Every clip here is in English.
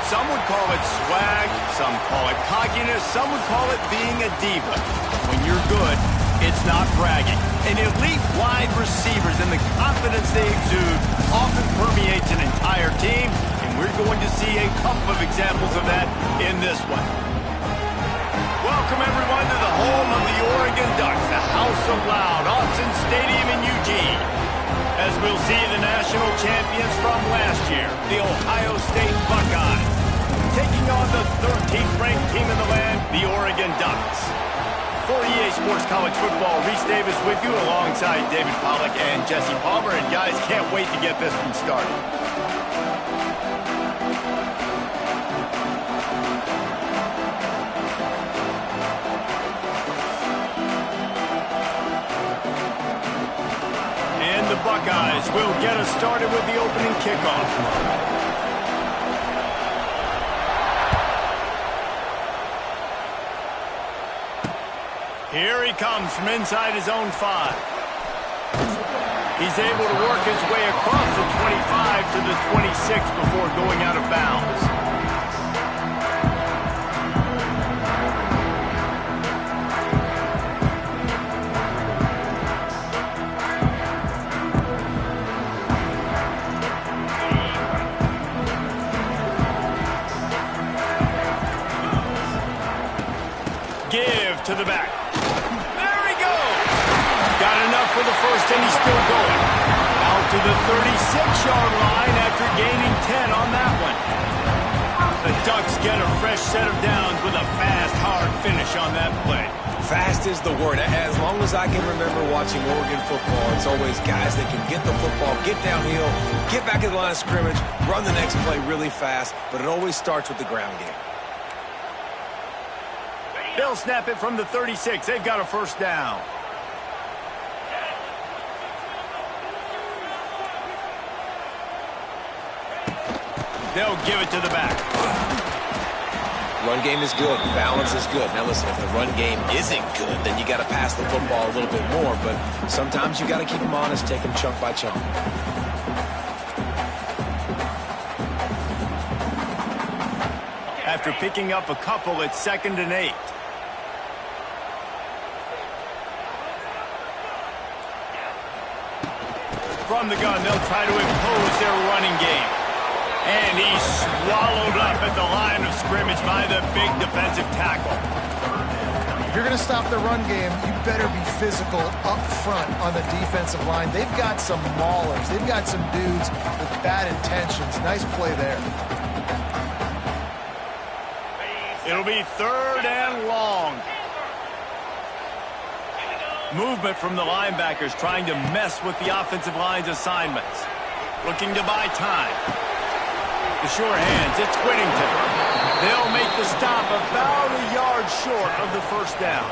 Some would call it swag, some call it cockiness, some would call it being a diva. When you're good, it's not bragging. And elite wide receivers and the confidence they exude often permeates an entire team, and we're going to see a couple of examples of that in this one. Welcome, everyone, to the home of the Oregon Ducks, the House of Loud, Autzen Stadium in Eugene. As we'll see the national champions from last year, the Ohio State Buckeyes, taking on the 13th ranked team in the land, the Oregon Ducks. For EA Sports College Football, Reese Davis with you alongside David Pollack and Jesse Palmer. And guys, can't wait to get this one started. And the Buckeyes will get us started with the opening kickoff. Here he comes from inside his own 5. He's able to work his way across the 25 to the 26 before going out of bounds. Give to the back. For the first, and he's still going. Out to the 36-yard line after gaining 10 on that one. The Ducks get a fresh set of downs with a fast, hard finish on that play. Fast is the word. As long as I can remember watching Oregon football, it's always guys that can get the football, get downhill, get back in the line of scrimmage, run the next play really fast, but it always starts with the ground game. They'll snap it from the 36. They've got a first down. They'll give it to the back. Run game is good. Balance is good. Now listen, if the run game isn't good, then you got to pass the football a little bit more. But sometimes you got to keep them honest, take them chunk by chunk. After picking up a couple, it's 2nd and 8. From the gun, they'll try to impose their running game. And he's swallowed up at the line of scrimmage by the big defensive tackle. If you're going to stop the run game, you better be physical up front on the defensive line. They've got some maulers. They've got some dudes with bad intentions. Nice play there. It'll be 3rd and long. Movement from the linebackers trying to mess with the offensive line's assignments. Looking to buy time. The sure hands, it's Whittington. They'll make the stop about a yard short of the first down.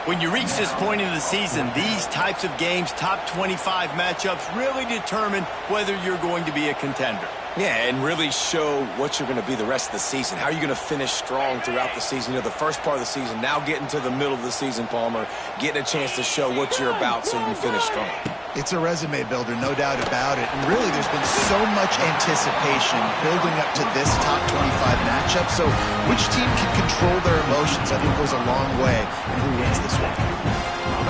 When you reach this point in the season, these types of games, top 25 matchups, really determine whether you're going to be a contender. Yeah, and really show what you're going to be the rest of the season. How are you going to finish strong throughout the season? You know, the first part of the season, now getting to the middle of the season, Palmer, getting a chance to show what you're about so you can finish strong. It's a resume builder, no doubt about it. And really, there's been so much anticipation building up to this top 25 matchup. So which team can control their emotions, I think, goes a long way in who wins this one.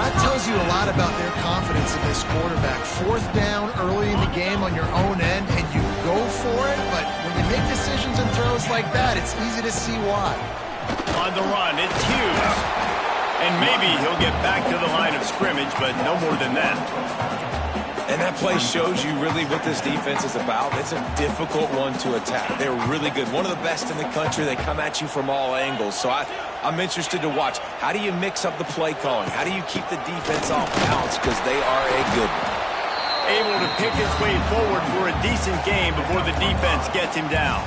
That tells you a lot about their confidence in this quarterback. 4th down early in the game on your own end, and you go for it. But when you make decisions and throws like that, it's easy to see why. On the run, it's Hughes. And maybe he'll get back to the line of scrimmage, but no more than that. And that play shows you really what this defense is about. It's a difficult one to attack. They're really good. One of the best in the country. They come at you from all angles. So I'm interested to watch. How do you mix up the play calling? How do you keep the defense off balance? Because they are a good one. Able to pick his way forward for a decent game before the defense gets him down.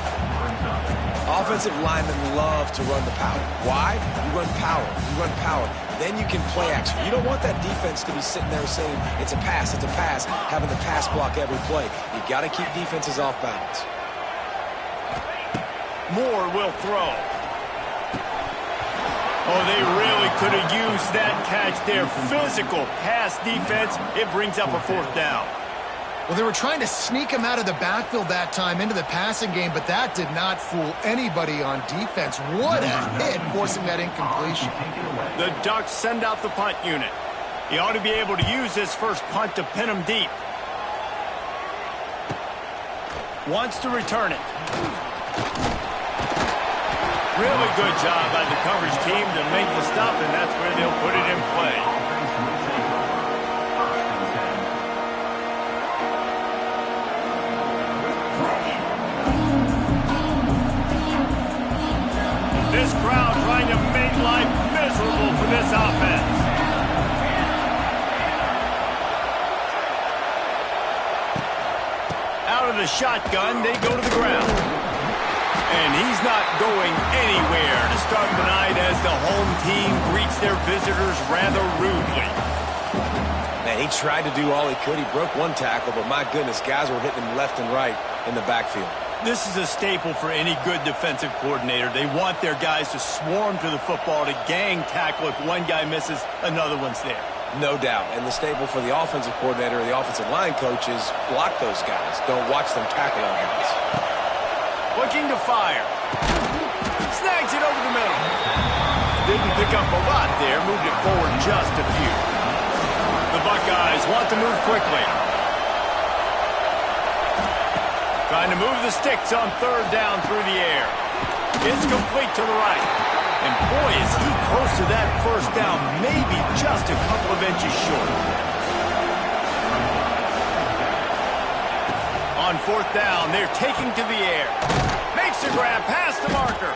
Offensive linemen love to run the power. Why? You run power. You run power. Then you can play action. You don't want that defense to be sitting there saying, it's a pass, having the pass block every play. You got to keep defenses off balance. Moore will throw. Oh, they really could have used that catch there. Physical pass defense. It brings up a 4th down. Well, they were trying to sneak him out of the backfield that time into the passing game, but that did not fool anybody on defense. What a hit, forcing that incompletion. The Ducks send out the punt unit. He ought to be able to use this first punt to pin him deep. Wants to return it. Really good job by the coverage team to make the stop, and that's where they'll put it in play. This crowd trying to make life miserable for this offense. Out of the shotgun, they go to the ground. And he's not going anywhere to start the night as the home team greets their visitors rather rudely. Man, he tried to do all he could. He broke one tackle, but my goodness, guys were hitting him left and right in the backfield. This is a staple for any good defensive coordinator. They want their guys to swarm to the football, to gang tackle. If one guy misses, another o's there. No doubt. And the staple for the offensive coordinator or the offensive line coach is block those guys. Don't watch them tackle our guys. Looking to fire. Snags it over the middle. Didn't pick up a lot there. Moved it forward just a few. The Buckeyes want to move quickly. Trying to move the sticks on third down through the air. It's complete to the right. And boy, is he close to that first down. Maybe just a couple of inches short. On fourth down, they're taking to the air. Makes a grab past the marker.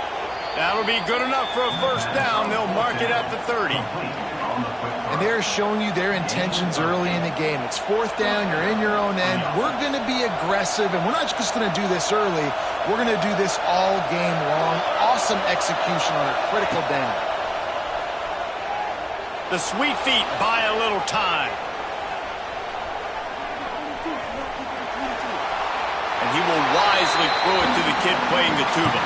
That'll be good enough for a first down. They'll mark it at the 30. And they're showing you their intentions early in the game. It's fourth down. You're in your own end. We're going to be aggressive, and we're not just going to do this early. We're going to do this all game long. Awesome execution on a critical down. The sweet feet buy a little time. And he will wisely throw it to the kid playing the tuba.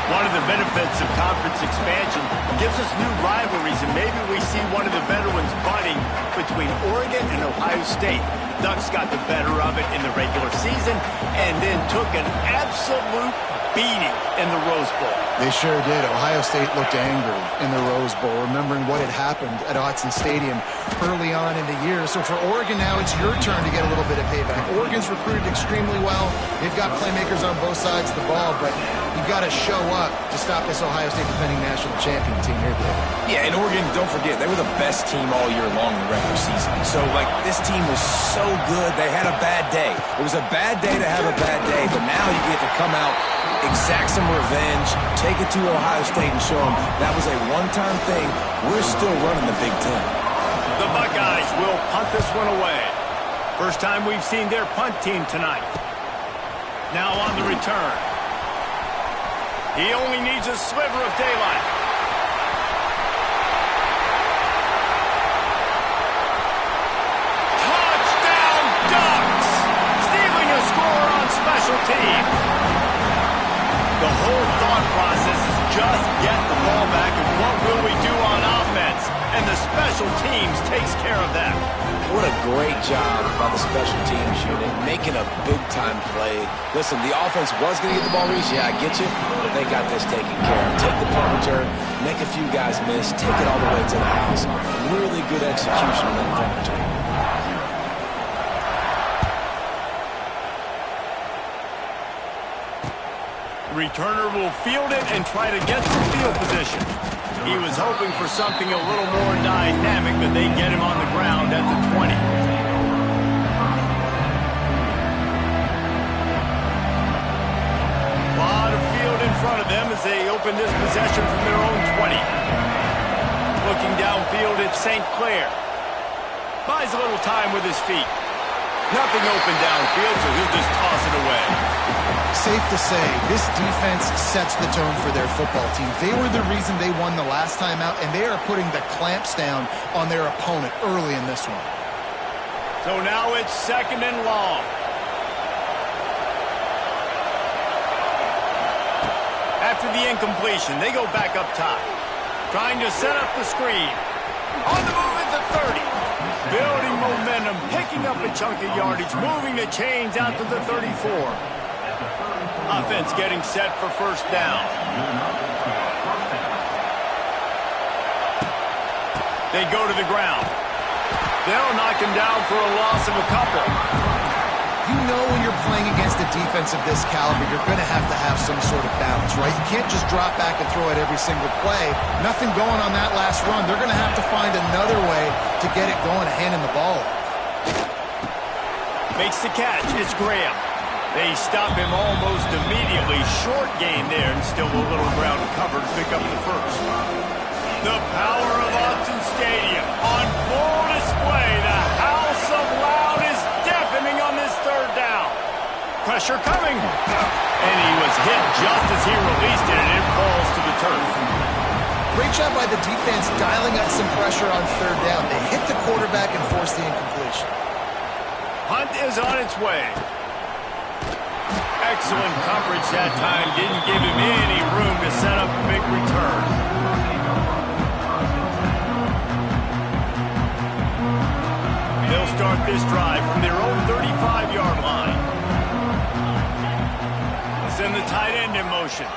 One of the benefits of conference expansion gives us new rivalries, and maybe we see one of the better ones budding between Oregon and Ohio State. The Ducks got the better of it in the regular season and then took an absolute beating in the Rose Bowl. They sure did. Ohio State looked angry in the Rose Bowl, remembering what had happened at Autzen Stadium early on in the year. So for Oregon now, it's your turn to get a little bit of payback. Oregon's recruited extremely well. They've got playmakers on both sides of the ball, but you've got to show up to stop this Ohio State defending national champion team here today. Yeah, and Oregon, don't forget, they were the best team all year long in the regular season. So, this team was so good, they had a bad day. It was a bad day to have a bad day, but now you get to come out, exact some revenge, take it to Ohio State and show them that was a one-time thing. We're still running the Big Ten. The Buckeyes will punt this one away. First time we've seen their punt team tonight. Now on the return. He only needs a sliver of daylight. Touchdown, Ducks! Stealing a score on special teams. The whole thought process is just get the ball back and what will we do on offense? And the special teams takes care of that. What a great job by the special teams unit, making a big-time play. Listen, the offense was going to get the ball reached. Yeah, I get you, but they got this taken care of. Take the punt return, make a few guys miss, take it all the way to the house. Really good execution on that punt return. Returner will field it and try to get some field position. He was hoping for something a little more dynamic, but they get him on the ground at the 20. A lot of field in front of them as they open this possession from their own 20. Looking downfield at St. Clair. Buys a little time with his feet. Nothing open downfield, so he'll just toss it away. Safe to say, this defense sets the tone for their football team. They were the reason they won the last time out, and they are putting the clamps down on their opponent early in this one. So now it's second and long. After the incompletion, they go back up top. Trying to set up the screen. On the move at the 30. Building momentum, picking up a chunk of yardage, moving the chains out to the 34. Offense getting set for first down. They go to the ground. They'll knock him down for a loss of a couple. You know when you're playing against a defense of this caliber, you're going to have some sort of balance, right? You can't just drop back and throw it every single play. Nothing going on that last run. They're going to have to find another way to get it going and handing the ball off. Makes the catch. It's Graham. They stop him almost immediately. Short gain there and still a little ground cover to pick up the first. The power of Autzen Stadium on full display. The house of loud is deafening on this third down. Pressure coming. And he was hit just as he released it, and it falls to the turf. Great job by the defense dialing up some pressure on third down. They hit the quarterback and forced the incompletion. Hunt is on its way. Excellent coverage that time. Didn't give him any room to set up a big return. They'll start this drive from their own 35-yard line. They send the tight end in motion.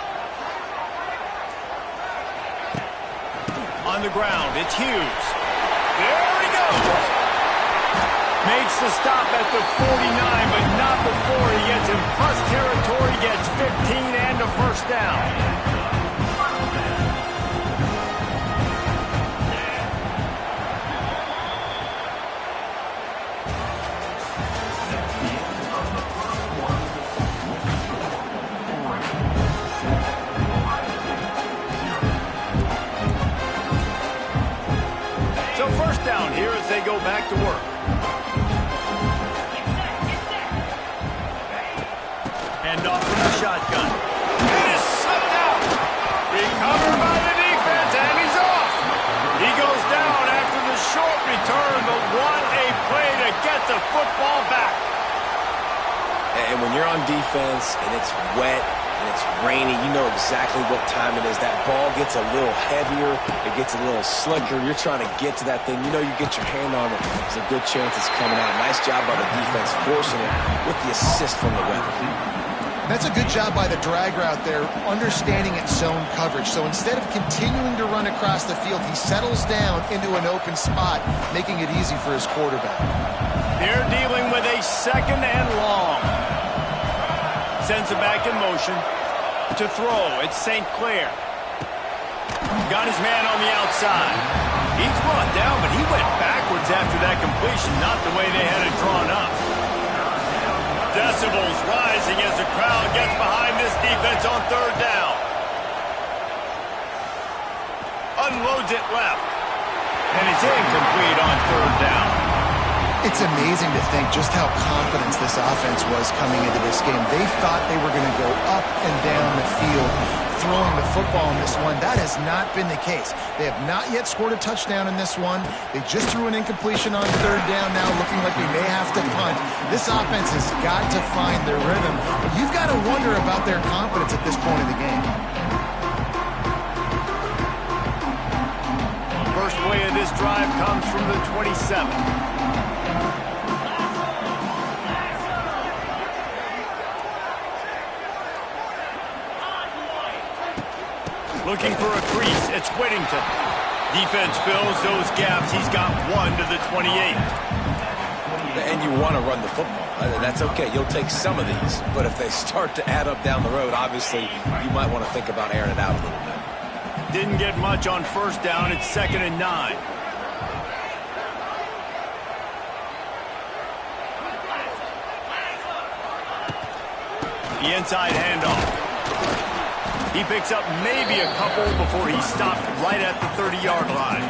On the ground, it's Hughes. There he goes. Makes the stop at the 49, but not before he gets in plus territory, gets 15 and a first down. So first down here as they go back to work. Hand off from the shotgun. It is sucked out. Recovered by the defense, and he's off. He goes down after the short return, but what a play to get the football back. And when you're on defense and it's wet and it's rainy, you know exactly what time it is. That ball gets a little heavier. It gets a little slicker. You're trying to get to that thing. You know you get your hand on it. There's a good chance it's coming out. Nice job by the defense forcing it with the assist from the weather. That's a good job by the drag route there, understanding its zone coverage. So instead of continuing to run across the field, he settles down into an open spot, making it easy for his quarterback. They're dealing with a second and long. Sends it back in motion. To throw, it's St. Clair. Got his man on the outside. He's brought down, but he went backwards after that completion, not the way they had it drawn up. Decibels rising as the crowd gets behind this defense on third down. Unloads it left. And it's incomplete on third down. It's amazing to think just how confident this offense was coming into this game. They thought they were going to go up and down the field throwing the football in this one. That has not been the case. They have not yet scored a touchdown in this one. They just threw an incompletion on third down now, looking like we may have to punt. This offense has got to find their rhythm. You've got to wonder about their confidence at this point in the game. First play of this drive comes from the 27. Looking for a crease, it's Whittington. Defense fills those gaps. He's got one to the 28. And you want to run the football. That's okay. You'll take some of these. But if they start to add up down the road, obviously, you might want to think about airing it out a little bit. Didn't get much on first down. It's 2nd and 9. The inside handoff. He picks up maybe a couple before he stopped right at the 30-yard line.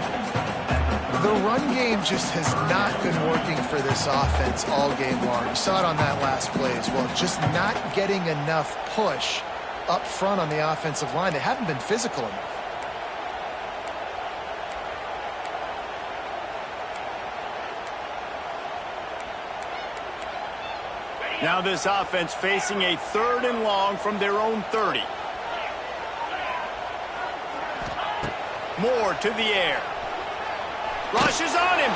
The run game just has not been working for this offense all game long. You saw it on that last play as well. Just not getting enough push up front on the offensive line. They haven't been physical enough. Now this offense facing a 3rd and long from their own 30. Moore to the air. Rushes on him.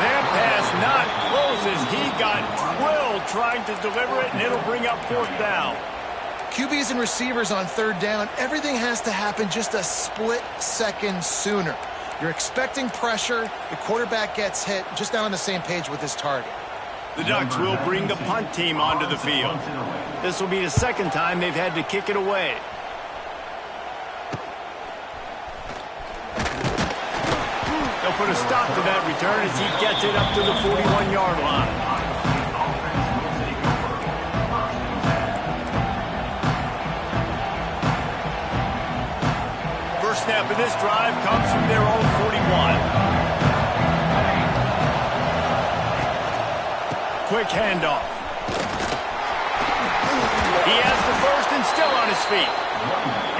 That pass not close as he got drilled trying to deliver it, and it'll bring up 4th down. QBs and receivers on 3rd down, everything has to happen just a split second sooner. You're expecting pressure, the quarterback gets hit, just not on the same page with his target. The Ducks will bring the punt team onto the field. This will be the 2nd time they've had to kick it away. They'll put a stop to that return as he gets it up to the 41-yard line. First snap of this drive comes from their own 41. Quick handoff. He has the first and still on his feet.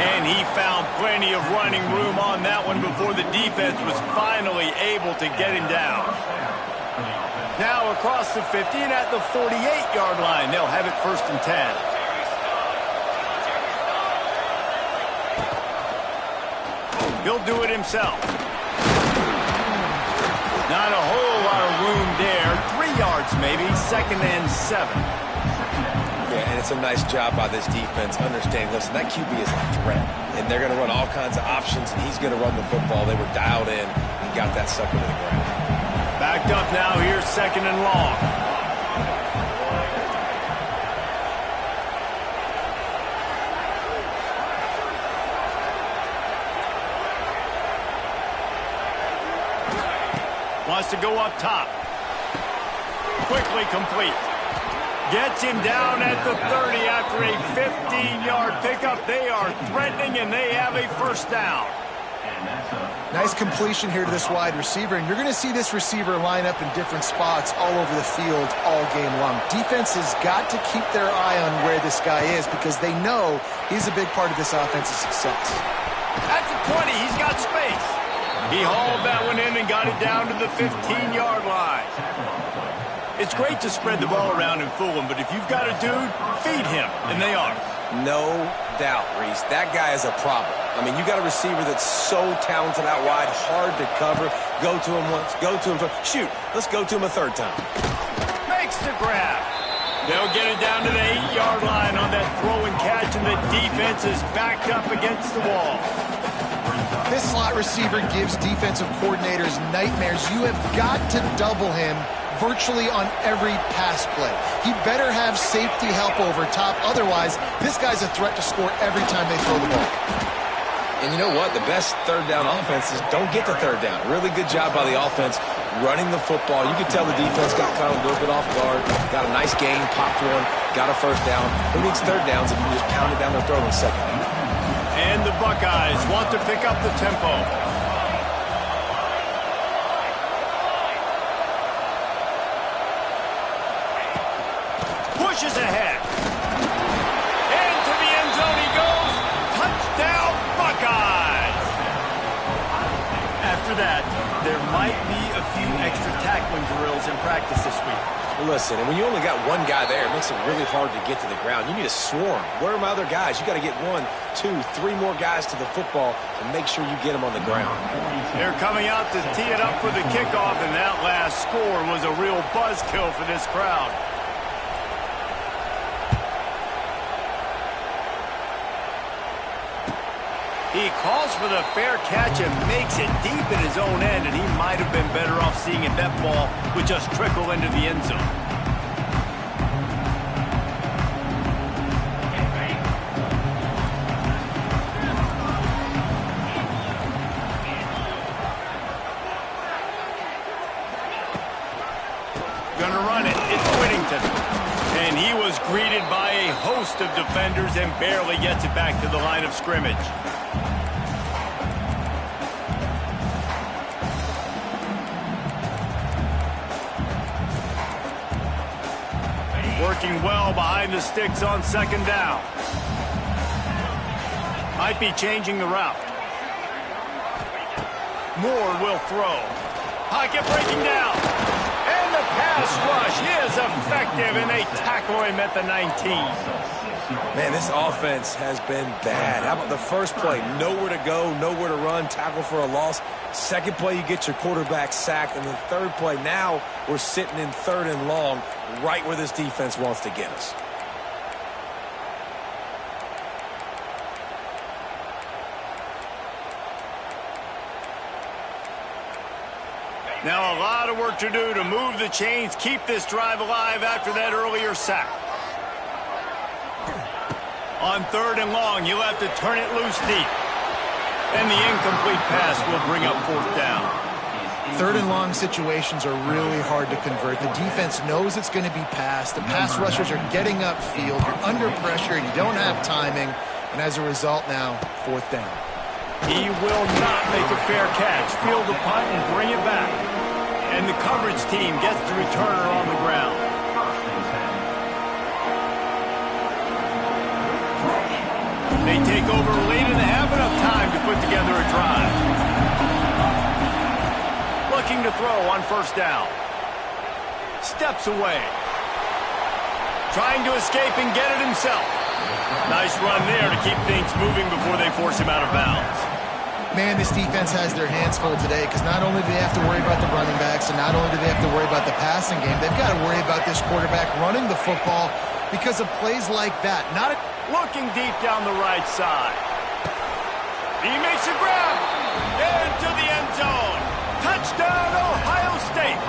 And he found plenty of running room on that one before the defense was finally able to get him down. Now across the 50 and at the 48-yard line, they'll have it 1st and 10. He'll do it himself. Not a whole lot of room there. 3 yards maybe, 2nd and 7. Yeah, and it's a nice job by this defense understanding, listen, that QB is a threat, and they're going to run all kinds of options, and he's going to run the football. They were dialed in and got that sucker to the ground. Backed up now, here's 2nd and long. Wants to go up top. Quickly complete. Gets him down at the 30 after a 15-yard pickup. They are threatening, and they have a 1st down. Nice completion here to this wide receiver, and you're going to see this receiver line up in different spots all over the field all game long. Defense has got to keep their eye on where this guy is because they know he's a big part of this offense's success. At the 20, he's got space. He hauled that one in and got it down to the 15-yard line. It's great to spread the ball around and fool him, but if you've got a dude, feed him, and they are. No doubt, Reese. That guy is a problem. I mean, you got a receiver that's so talented out wide, hard to cover. Go to him once, go to him twice. Shoot, let's go to him a 3rd time. Makes the grab. They'll get it down to the 8-yard line on that throw and catch, and the defense is backed up against the wall. This slot receiver gives defensive coordinators nightmares. You have got to double him virtually on every pass play. He better have safety help over top. Otherwise, this guy's a threat to score every time they throw the ball. And you know what? The best 3rd down offenses don't get to 3rd down. Really good job by the offense running the football. You could tell the defense got caught a little bit off guard. Got a nice gain, popped one, got a 1st down. Who needs 3rd downs if you can just pound it down their throat in 2nd down? And the Buckeyes want to pick up the tempo. Pushes ahead. Into the end zone he goes. Touchdown, Buckeyes! After that, there might be a few extra tackling drills in practice this week. Listen, and when you only got one guy there, it makes it really hard to get to the ground. You need a swarm. Where are my other guys? You got to get 1, 2, 3 more guys to the football and make sure you get them on the ground. They're coming out to tee it up for the kickoff, and that last score was a real buzzkill for this crowd. He calls for the fair catch and makes it deep in his own end, and he might have been better off seeing if that ball would just trickle into the end zone. Gonna run it. It's Whittington. And he was greeted by a host of defenders and barely gets it back to the line of scrimmage. Working well behind the sticks on 2nd down. Might be changing the route. Moore will throw. Pocket breaking down. And the pass rush is effective, and they tackle him at the 19. Man, this offense has been bad. How about the first play? Nowhere to go, nowhere to run, tackle for a loss. Second play, you get your quarterback sacked. And the third play, now we're sitting in 3rd and long, right where this defense wants to get us. Now a lot of work to do to move the chains, keep this drive alive after that earlier sack. On 3rd and long, you'll have to turn it loose deep. And the incomplete pass will bring up 4th down. 3rd and long situations are really hard to convert. The defense knows it's going to be passed. The pass rushers are getting upfield. You're under pressure and you don't have timing. And as a result now, 4th down. He will not make a fair catch. Field the punt and bring it back. And the coverage team gets the returner on the ground. They take over late and have enough time to put together a drive. Looking to throw on 1st down. Steps away. Trying to escape and get it himself. Nice run there to keep things moving before they force him out of bounds. Man, this defense has their hands full today because not only do they have to worry about the running backs and not only do they have to worry about the passing game, they've got to worry about this quarterback running the football because of plays like that. Looking deep down the right side. He makes a grab. Into the end zone. Touchdown, Ohio State.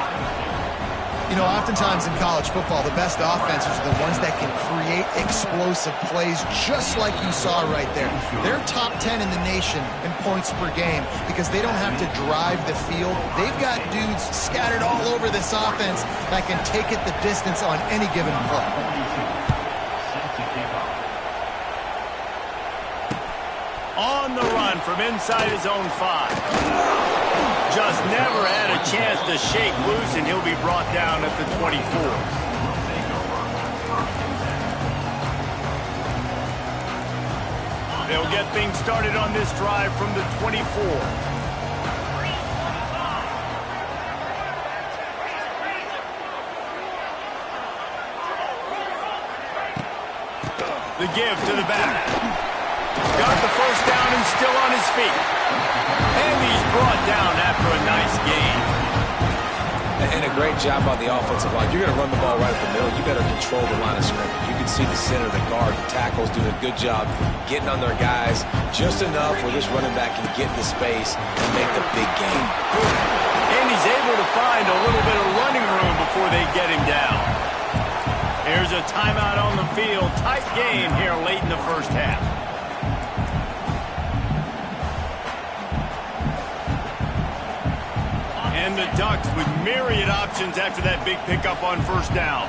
You know, oftentimes in college football, the best offenses are the ones that can create explosive plays just like you saw right there. They're top 10 in the nation in points per game because they don't have to drive the field. They've got dudes scattered all over this offense that can take it the distance on any given play. On the run from inside his own 5. Just never had a chance to shake loose, and he'll be brought down at the 24. They'll get things started on this drive from the 24. The give to the back. Got the 1st down and still on his feet. And he's brought down after a nice gain. And a great job on the offensive line. You're going to run the ball right up the middle. You better control the line of scrimmage. You can see the center, the guard, the tackles doing a good job getting on their guys just enough where this running back can get into space and make the big gain. And he's able to find a little bit of running room before they get him down. Here's a timeout on the field. Tight game here late in the 1st half. And the Ducks with myriad options after that big pickup on 1st down.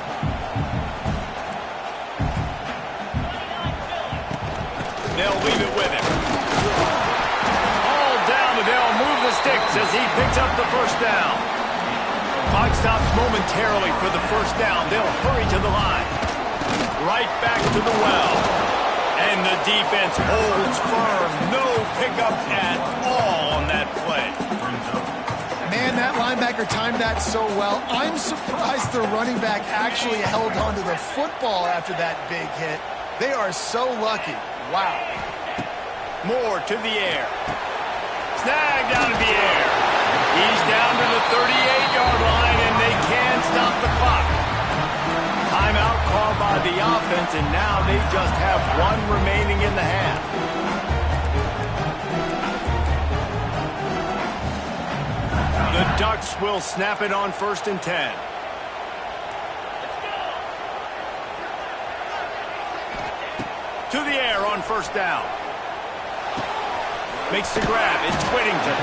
They'll leave it with him. All down, but they'll move the sticks as he picks up the 1st down. Clock stops momentarily for the 1st down. They'll hurry to the line. Right back to the well. And the defense holds firm. No pickup at all on that play. Man, that linebacker timed that so well. I'm surprised the running back actually held onto the football after that big hit. They are so lucky. Wow. Moore to the air. Snagged out of the air. He's down to the 38-yard line, and they can stop the clock. Timeout called by the offense, and now they just have 1 remaining in the half. The Ducks will snap it on 1st and 10. To the air on 1st down. Makes the grab. It's Whittington.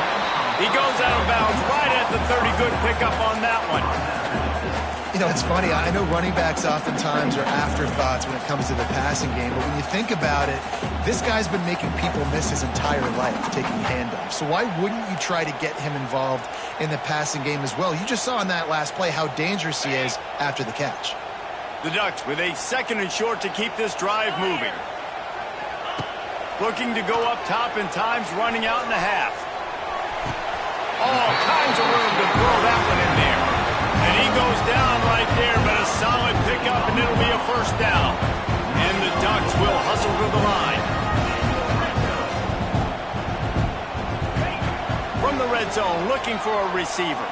He goes out of bounds right at the 30. Good pickup on that one. You know, it's funny. I know running backs oftentimes are afterthoughts when it comes to the passing game, but when you think about it, this guy's been making people miss his entire life taking handoffs. So why wouldn't you try to get him involved in the passing game as well? You just saw in that last play how dangerous he is after the catch. The Ducks with a 2nd and short to keep this drive moving. Looking to go up top, and time's running out in the half. All kinds of room to throw that one in there. And he goes down right there, but a solid pickup, and it'll be a first down. And the Ducks will hustle to the line. From the red zone, looking for a receiver.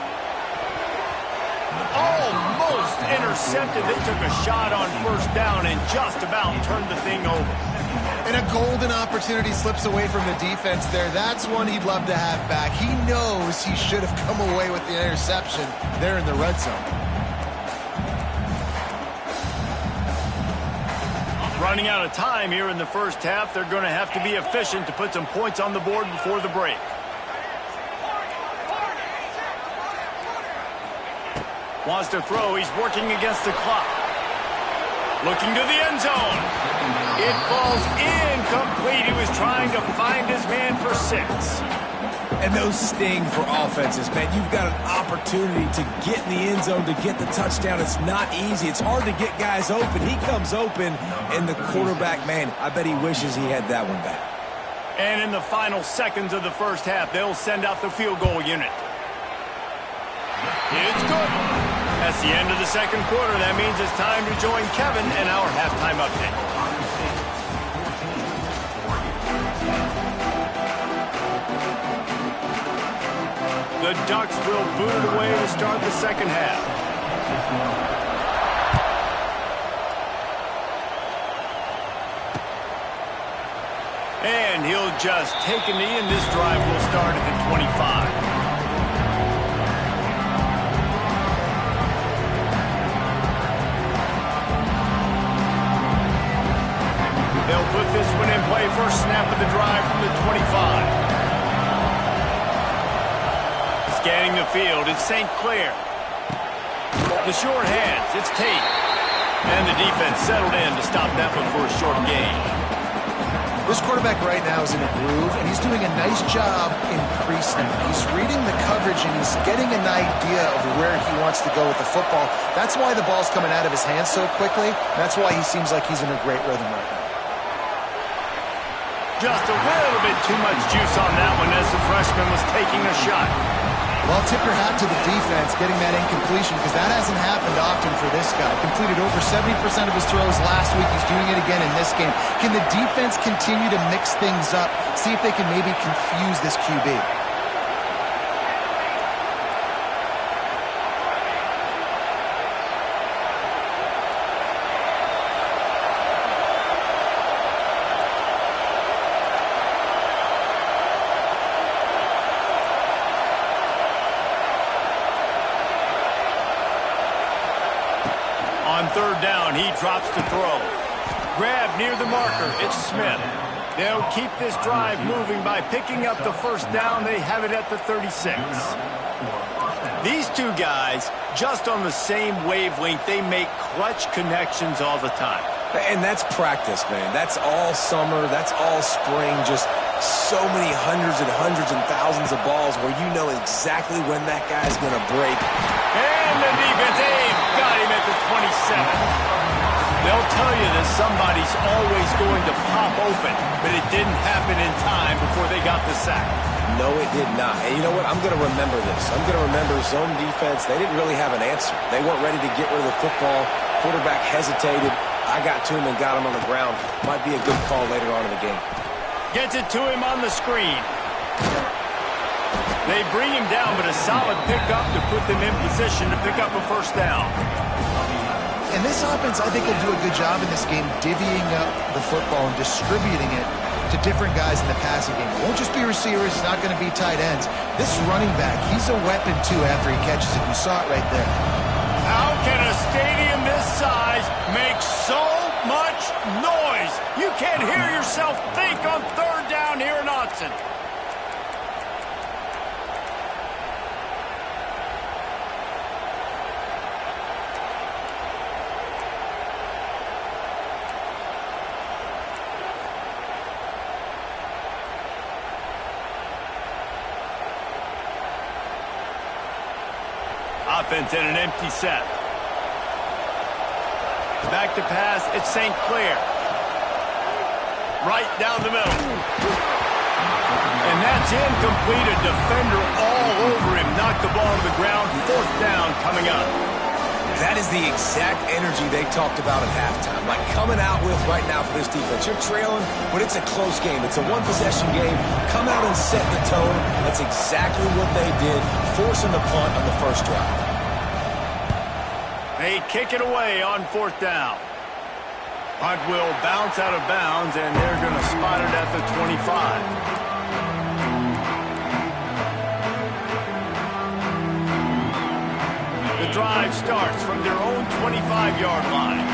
Almost intercepted. They took a shot on first down and just about turned the thing over. And a golden opportunity slips away from the defense there. That's one he'd love to have back. He knows he should have come away with the interception there in the red zone. Running out of time here in the first half. They're going to have to be efficient to put some points on the board before the break. Wants to throw. He's working against the clock. Looking to the end zone. It falls incomplete. He was trying to find his man for 6. And those sting for offenses, man. You've got an opportunity to get in the end zone, to get the touchdown. It's not easy. It's hard to get guys open. He comes open, and the quarterback, man, I bet he wishes he had that one back. And in the final seconds of the first half, they'll send out the field goal unit. It's good. That's the end of the second quarter. That means it's time to join Kevin in our halftime update. The Ducks will boot it away to start the second half. And he'll just take a knee, and this drive will start at the 25. They'll put this one in play. First snap of the drive from the 25. Scanning the field, it's St. Clair. The short hands, it's Tate. And the defense settled in to stop that one for a short gain. This quarterback right now is in a groove, and he's doing a nice job in pre-snap. He's reading the coverage, and he's getting an idea of where he wants to go with the football. That's why the ball's coming out of his hands so quickly. That's why he seems like he's in a great rhythm right now. Just a little bit too much juice on that one as the freshman was taking a shot. Well, tip your hat to the defense getting that incompletion, because that hasn't happened often for this guy. Completed over 70% of his throws last week. He's doing it again in this game. Can the defense continue to mix things up? See if they can maybe confuse this QB. On third down, he drops to throw. Grab near the marker. It's Smith. They'll keep this drive moving by picking up the first down. They have it at the 36. These two guys, just on the same wavelength, they make clutch connections all the time. And that's practice, man. That's all summer. That's all spring. Just so many hundreds and thousands of balls where you know exactly when that guy's going to break. And the defense got him at the 27. They'll tell you that somebody's always going to pop open, but it didn't happen in time before they got the sack. No, it did not. And you know what? I'm going to remember this. I'm going to remember zone defense. They didn't really have an answer. They weren't ready to get rid of the football. Quarterback hesitated. I got to him and got him on the ground. Might be a good call later on in the game. Gets it to him on the screen. They bring him down, but a solid pickup to put them in position to pick up a first down. And this offense, I think, will do a good job in this game divvying up the football and distributing it to different guys in the passing game. It won't just be receivers. It's not going to be tight ends. This running back, he's a weapon, too, after he catches it. You saw it right there. How can a stadium this size make so much noise? You can't hear yourself think on third down here in Autzen. Offense in an empty set. Back to pass, it's St. Clair. Right down the middle. And that's incomplete. A defender all over him. Knocked the ball to the ground. Fourth down coming up. That is the exact energy they talked about at halftime, like coming out with right now for this defense. You're trailing, but it's a close game. It's a one-possession game. Come out and set the tone. That's exactly what they did, forcing the punt on the first drive. They kick it away on 4th down. Punt will bounce out of bounds, and they're going to spot it at the 25. The drive starts from their own 25-yard line.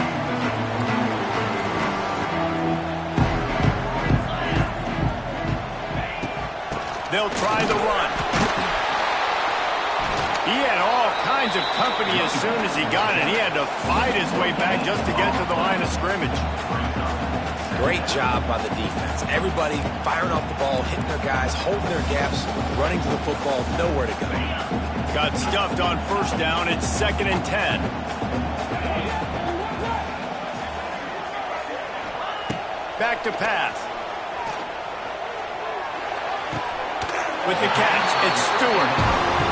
They'll try the run. He had all kinds of company as soon as he got it. He had to fight his way back just to get to the line of scrimmage. Great job by the defense. Everybody firing off the ball, hitting their guys, holding their gaps, running to the football, nowhere to go. Got stuffed on 1st down. It's 2nd and 10. Back to pass. With the catch, it's Stewart.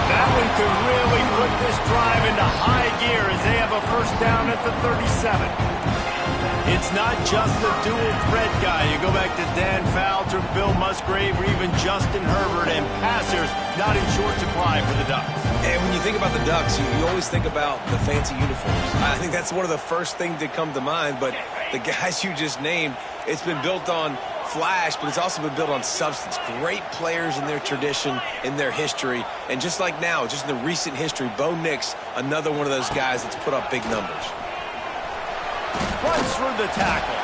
That one could really put this drive into high gear as they have a 1st down at the 37. It's not just the dual threat guy. You go back to Dan Fouts or Bill Musgrave or even Justin Herbert, and passers not in short supply for the Ducks. And when you think about the Ducks, you always think about the fancy uniforms. I think that's one of the first things that come to mind, but the guys you just named, it's been built on flash, but it's also been built on substance. Great players in their tradition, in their history, and just like now, just in the recent history, Bo Nix, another one of those guys that's put up big numbers. Runs through the tackle.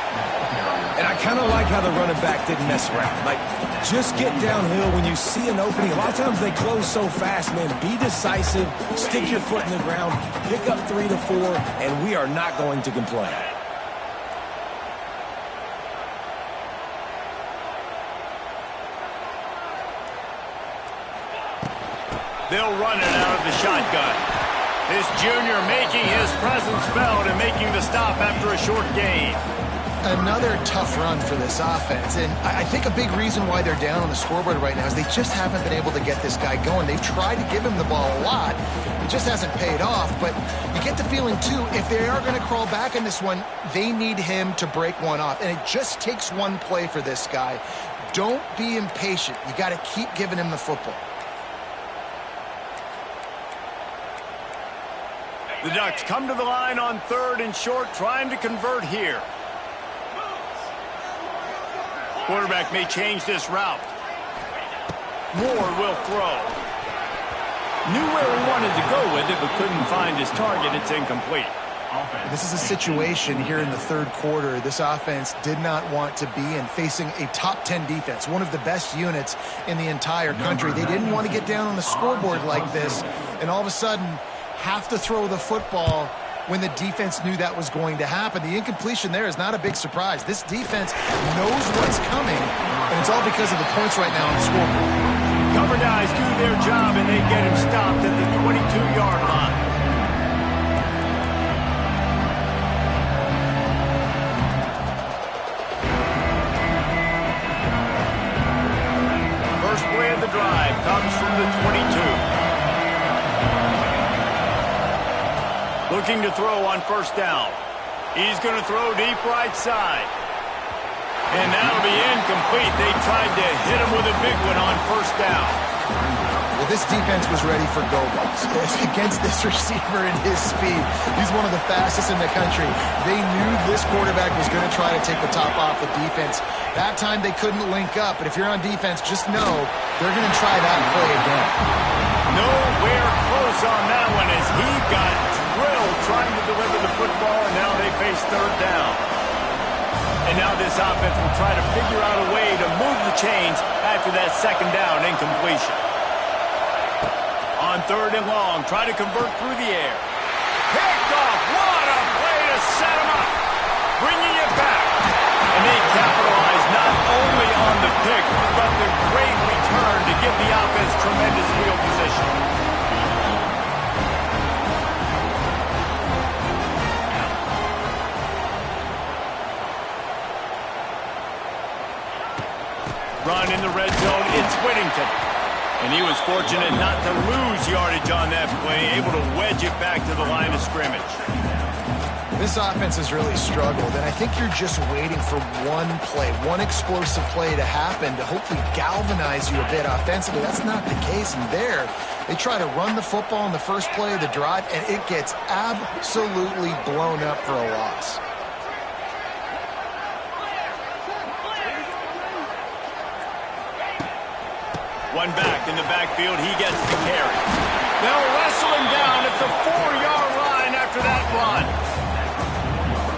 And I kind of like how the running back didn't mess around. Like, just get downhill when you see an opening. A lot of times they close so fast, man. Be decisive, stick your foot in the ground, pick up 3 to 4, and we are not going to complain. They'll run it out of the shotgun. This junior making his presence felt and making the stop after a short gain. Another tough run for this offense, and I think a big reason why they're down on the scoreboard right now is they just haven't been able to get this guy going. They've tried to give him the ball a lot. It just hasn't paid off, but you get the feeling, too, if they are going to crawl back in this one, they need him to break one off, and it just takes one play for this guy. Don't be impatient. You got to keep giving him the football. The Ducks come to the line on 3rd and short, trying to convert here. Quarterback may change this route. Moore will throw. Knew where he wanted to go with it, but couldn't find his target. It's incomplete. This is a situation here in the 3rd quarter this offense did not want to be in, facing a top 10 defense, one of the best units in the entire country. They didn't want to get down on the scoreboard like this, and all of a sudden have to throw the football when the defense knew that was going to happen. The incompletion there is not a big surprise. This defense knows what's coming, and it's all because of the points right now on the scoreboard. Cover guys do their job, and they get him stopped at the 22-yard line. First play of the drive comes from the 22. Looking to throw on 1st down. He's going to throw deep right side. And that'll be incomplete. They tried to hit him with a big one on 1st down. Well, this defense was ready for go-balls against this receiver and his speed. He's one of the fastest in the country. They knew this quarterback was going to try to take the top off the defense. That time they couldn't link up, but if you're on defense, just know they're going to try that play again. Nowhere close on that one as he got drilled trying to deliver the football, and now they face 3rd down. And now this offense will try to figure out a way to move the chains after that 2nd down incompletion. On 3rd and long, try to convert through the air. Picked off. What a play to set him up. Bringing it back. And they capitalize not only on the pick, but the great return to give the offense tremendous field position. Run in the red zone. It's Whittington. And he was fortunate not to lose yardage on that play, able to wedge it back to the line of scrimmage. This offense has really struggled, and I think you're just waiting for one play, one explosive play to happen to hopefully galvanize you a bit offensively. That's not the case, and there, they try to run the football in the first play of the drive, and it gets absolutely blown up for a loss. One back in the backfield, he gets the carry. They'll wrestle him down at the 4-yard line after that run.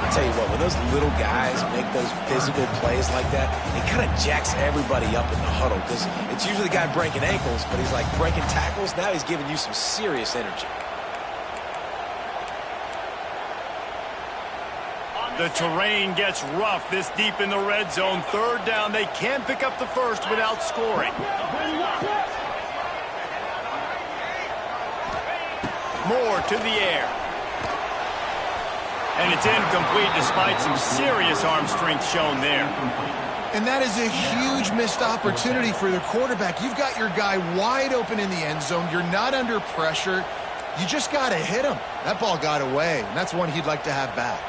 I'll tell you what, when those little guys make those physical plays like that, it kind of jacks everybody up in the huddle because it's usually the guy breaking ankles, but he's like breaking tackles. Now he's giving you some serious energy. The terrain gets rough this deep in the red zone. Third down, they can't pick up the first without scoring. Moore to the air. And it's incomplete despite some serious arm strength shown there. And that is a huge missed opportunity for the quarterback. You've got your guy wide open in the end zone. You're not under pressure. You just got to hit him. That ball got away, and that's one he'd like to have back.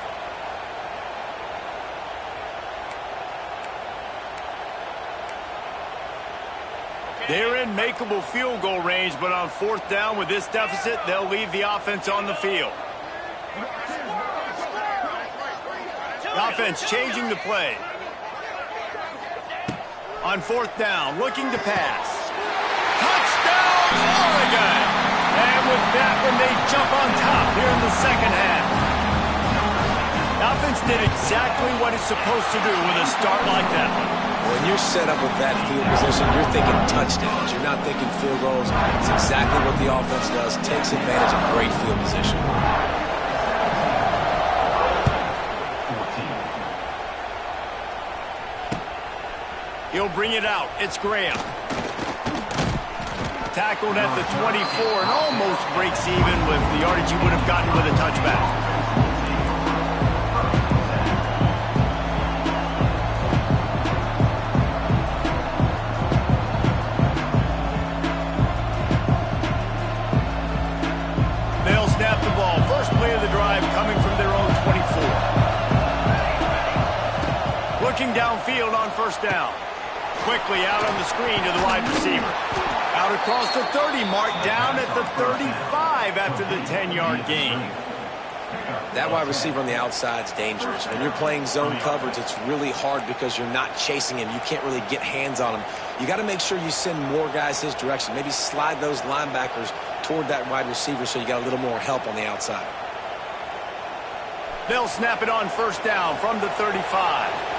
They're in makeable field goal range, but on fourth down with this deficit, they'll leave the offense on the field. The offense changing the play. On fourth down, looking to pass. Touchdown, Oregon! And with that one, they jump on top here in the second half. The offense did exactly what it's supposed to do with a start like that one. When you're set up with that field position, you're thinking touchdowns. You're not thinking field goals. It's exactly what the offense does. Takes advantage of great field position. He'll bring it out. It's Graham. Tackled at the 24 and almost breaks even with the yardage he would have gotten with a touchback. They'll snap the ball. First play of the drive coming from their own 24. Looking downfield on first down. Quickly out on the screen to the wide receiver. Out across the 30 mark, down at the 35 after the 10-yard gain. That wide receiver on the outside is dangerous. When you're playing zone coverage, it's really hard because you're not chasing him. You can't really get hands on him. You got to make sure you send more guys his direction. Maybe slide those linebackers toward that wide receiver so you got a little more help on the outside. They'll snap it on first down from the 35.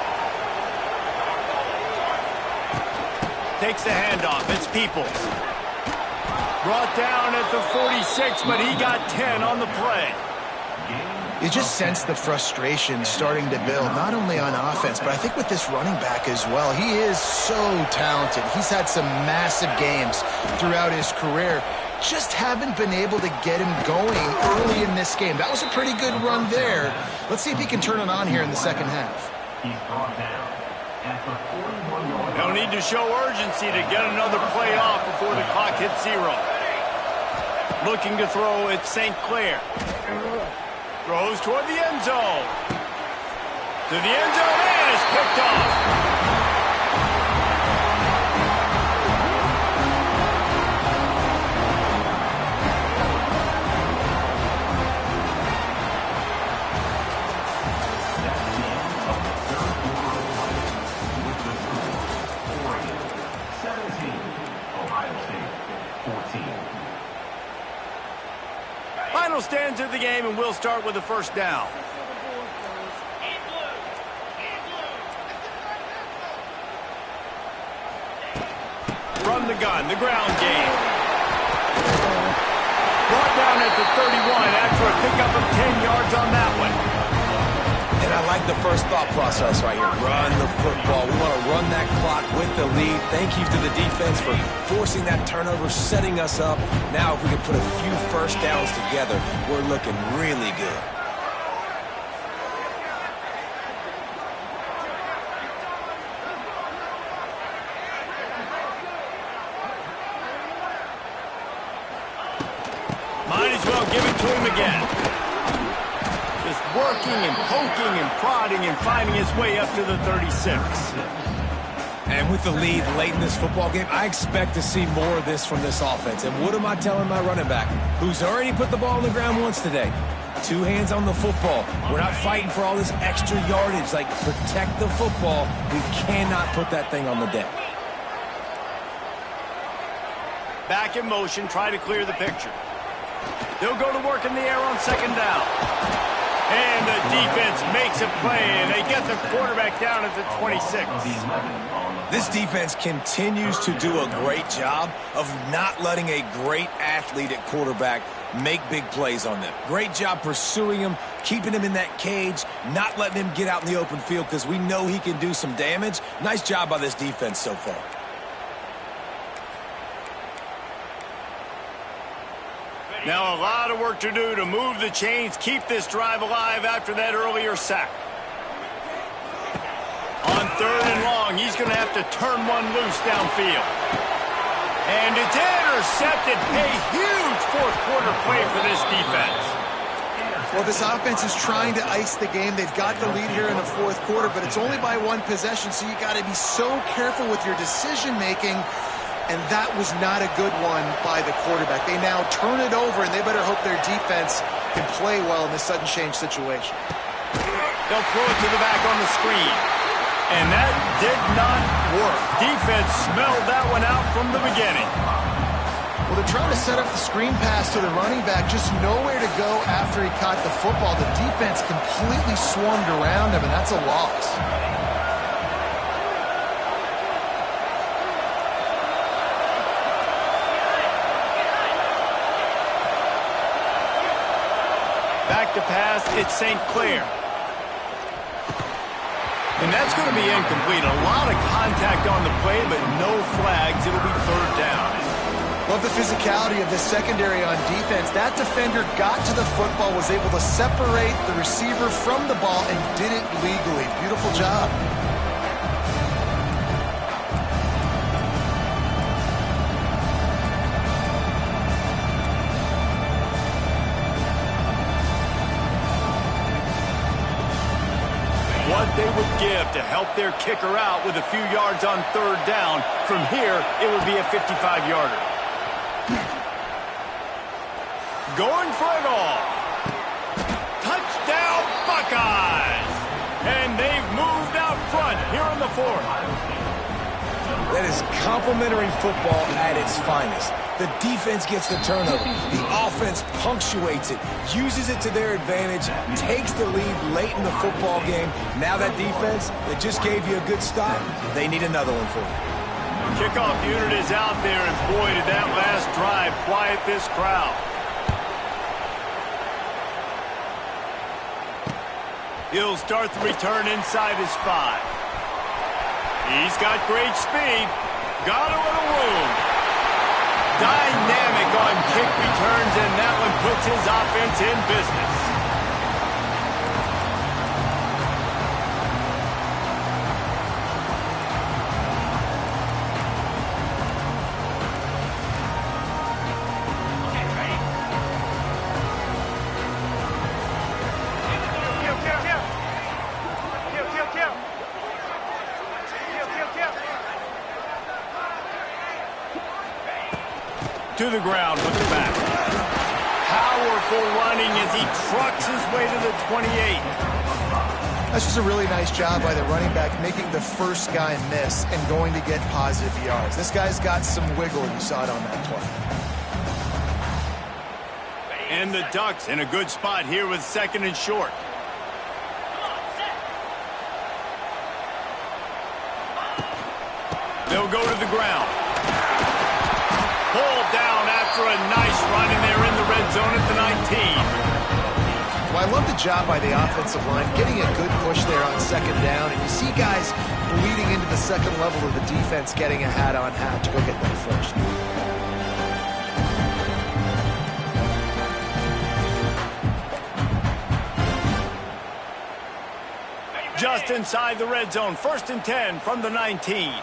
Takes the handoff. It's Peoples. Brought down at the 46, but he got 10 on the play. You just sense the frustration starting to build, not only on offense, but I think with this running back as well. He is so talented. He's had some massive games throughout his career. Just haven't been able to get him going early in this game. That was a pretty good run there. Let's see if he can turn it on here in the second half. They'll need to show urgency to get another play off before the clock hits 0. Looking to throw at St. Clair. Throws toward the end zone. To the end zone, and it's picked off. Final stands of the game, and we'll start with the first down. From the gun, the ground game. Brought down at the 31 after a pickup of 10 yards on that one. And I like the first thought process right here. Run the football. We want to run that clock with the lead. Thank you to the defense for forcing that turnover, setting us up. Now if we can put a few first downs together, we're looking really good. to him again. Just working and poking and prodding and finding his way up to the 36. And with the lead late in this football game, I expect to see more of this from this offense. And what am I telling my running back, who's already put the ball on the ground once today? 2 hands on the football. We're not fighting for all this extra yardage. Like, protect the football. We cannot put that thing on the deck. Back in motion, try to clear the picture. They'll go to work in the air on 2nd down. And the defense makes a play, and they get the quarterback down at the 26. This defense continues to do a great job of not letting a great athlete at quarterback make big plays on them. Great job pursuing him, keeping him in that cage, not letting him get out in the open field because we know he can do some damage. Nice job by this defense so far. Now a lot of work to do to move the chains, keep this drive alive after that earlier sack. On 3rd and long, he's going to have to turn one loose downfield. And it's intercepted. A huge fourth-quarter play for this defense. Well, this offense is trying to ice the game. They've got the lead here in the 4th quarter, but it's only by 1 possession, so you got to be so careful with your decision-making. And that was not a good one by the quarterback. They now turn it over, and they better hope their defense can play well in this sudden change situation. They'll throw it to the back on the screen. And that did not work. Defense smelled that one out from the beginning. Well, they're trying to set up the screen pass to the running back, just nowhere to go after he caught the football. The defense completely swarmed around him, and that's a loss. Back to pass, it's St. Clair. And that's going to be incomplete. A lot of contact on the play, but no flags. It'll be 3rd down. Love the physicality of the secondary on defense. That defender got to the football, was able to separate the receiver from the ball, and did it legally. Beautiful job. What they would give to help their kicker out with a few yards on 3rd down. From here, it would be a 55-yarder. Going for it all. Touchdown, Buckeyes! And they've moved out front here in the 4th. That is complimentary football at its finest. The defense gets the turnover. The offense punctuates it, uses it to their advantage, takes the lead late in the football game. Now that defense that just gave you a good stop, they need another one for you. Kickoff unit is out there, and boy, did that last drive quiet this crowd. He'll start the return inside his 5. He's got great speed. Got him with a room. Dynamic on kick returns, and that one puts his offense in business. To the ground with the back. Powerful running as he trucks his way to the 28. That's just a really nice job by the running back, making the first guy miss and going to get positive yards. This guy's got some wiggle, and you saw it on that play. And the Ducks in a good spot here with 2nd and short. They'll go to the ground. Pulled down after a nice run, and they're in the red zone at the 19. Well, I love the job by the offensive line, getting a good push there on 2nd down, and you see guys bleeding into the 2nd level of the defense, getting a hat-on-hat to go get that first. Just inside the red zone, 1st and 10 from the 19.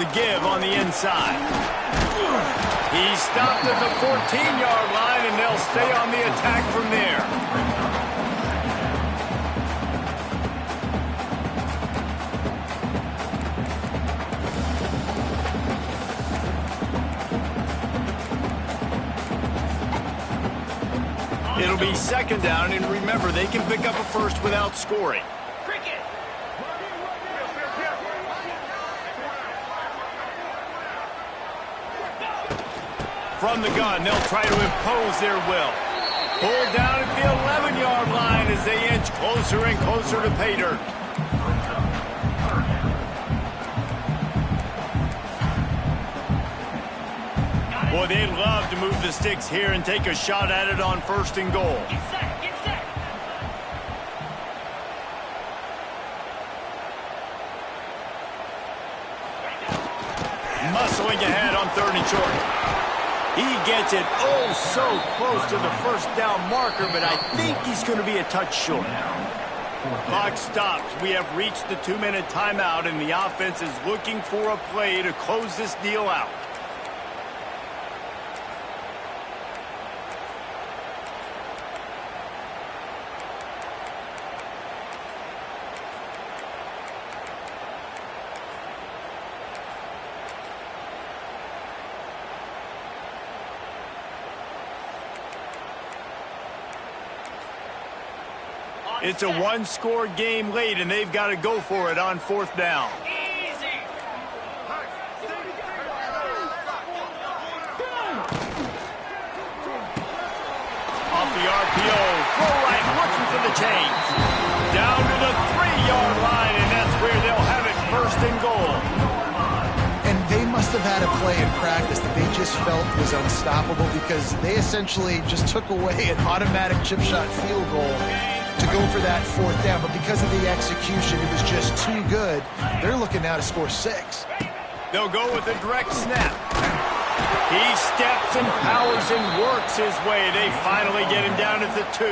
The give on the inside. He stopped at the 14-yard line, and they'll stay on the attack from there. It'll be second down, and remember, they can pick up a first without scoring. From the gun, they'll try to impose their will. Pulled down at the 11-yard line as they inch closer and closer to pay dirt. Boy, they'd love to move the sticks here and take a shot at it on first and goal. Get set, get set. Muscling ahead on third and short. He gets it oh so close to the first down marker, but I think he's going to be a touch short. Clock stops. We have reached the 2-minute timeout, and the offense is looking for a play to close this deal out. It's a one-score game late, and they've got to go for it on fourth down. Easy. Off the RPO, throw right, looking for the chains. Down to the 3-yard line, and that's where they'll have it first and goal. And they must have had a play in practice that they just felt was unstoppable because they essentially just took away an automatic chip shot field goal to go for that fourth down. But because of the execution, it was just too good. They're looking now to score 6. They'll go with a direct snap. He steps and powers and works his way. They finally get him down at the 2.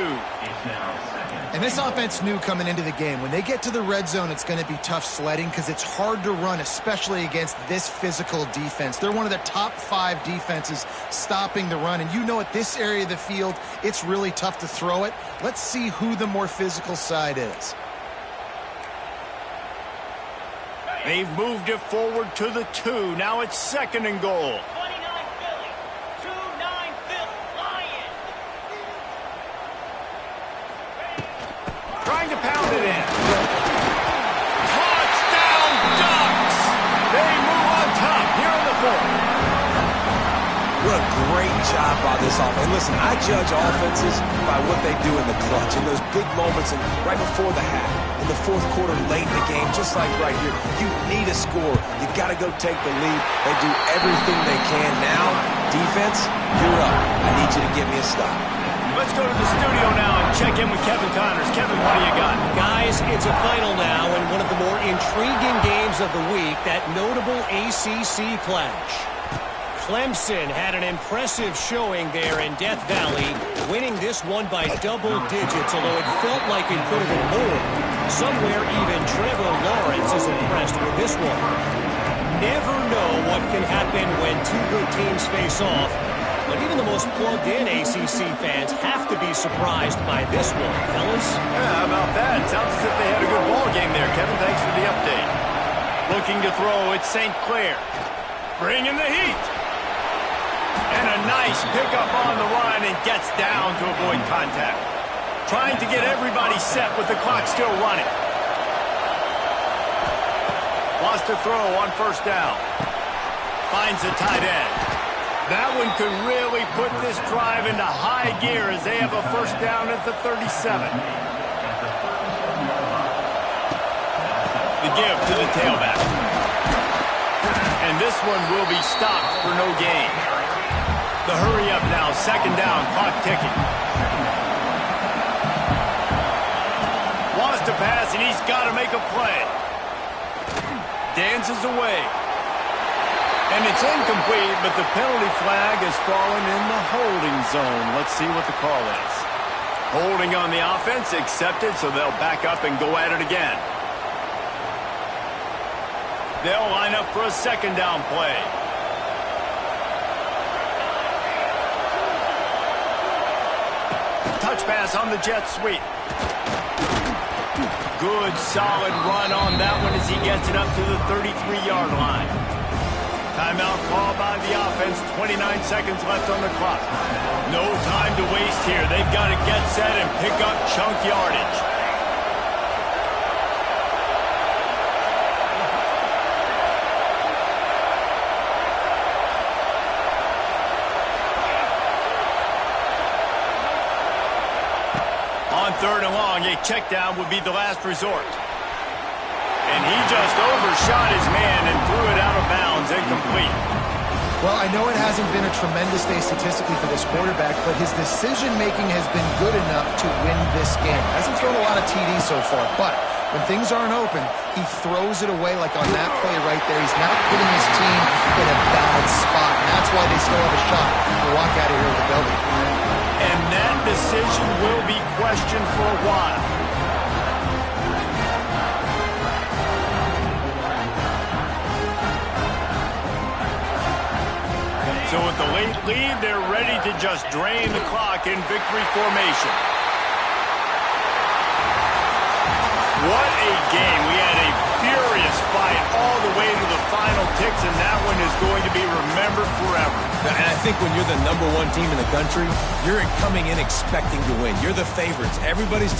And this offense knew coming into the game, when they get to the red zone, it's going to be tough sledding because it's hard to run, especially against this physical defense. They're one of the top 5 defenses stopping the run. And you know at this area of the field, it's really tough to throw it. Let's see who the more physical side is. They've moved it forward to the 2. Now it's second and goal. 29 Philly. 2-9 Philly. Lions. Trying to pound it in. Touchdown Ducks! They move on top here in the 4th. What a great job by this offense. Listen, I judge offenses by what they do in the clutch, in those big moments and right before the half, in the 4th quarter, late in the game, just like right here. You need a score. You got to go take the lead. They do everything they can. Now, defense, you're up. I need you to give me a stop. Let's go to the studio now and check in with Kevin Connors. Kevin, what do you got? Guys, it's a final now and one of the more intriguing games of the week, that notable ACC clash. Clemson had an impressive showing there in Death Valley, winning this one by double digits, although it felt like it could have been more. Somewhere even Trevor Lawrence is impressed with this one. Never know what can happen when 2 good teams face off, but even the most plugged-in ACC fans have to be surprised by this one, fellas. Yeah, how about that? Sounds as if they had a good ball game there, Kevin. Thanks for the update. Looking to throw, it's St. Clair. Bringing the heat. And a nice pickup on the run and gets down to avoid contact. Trying to get everybody set with the clock still running. Lost a throw on first down. Finds a tight end. That one could really put this drive into high gear as they have a first down at the 37. The give to the tailback. And this one will be stopped for no gain. The hurry up now, second down, clock ticking. Wants to pass, and he's got to make a play. Dances away. And it's incomplete, but the penalty flag has fallen in the holding zone. Let's see what the call is. Holding on the offense, accepted, so they'll back up and go at it again. They'll line up for a second down play. Touch pass on the jet sweep. Good, solid run on that one as he gets it up to the 33-yard line. Timeout called by the offense. 29 seconds left on the clock. No time to waste here. They've got to get set and pick up chunk yardage. On third and long, a check down would be the last resort. And he just overshot his man and threw it out of bounds, incomplete. Well, I know it hasn't been a tremendous day statistically for this quarterback, but his decision-making has been good enough to win this game. Hasn't thrown a lot of TDs so far, but when things aren't open, he throws it away like on that play right there. He's not putting his team in a bad spot, and that's why they still have a shot to walk out of here with a W. And that decision will be questioned for a while. So with the late lead, they're ready to just drain the clock in victory formation. What a game. We had a furious fight all the way to the final ticks, and that one is going to be remembered forever. And I think when you're the #1 team in the country, you're coming in expecting to win. You're the favorites. Everybody's talking.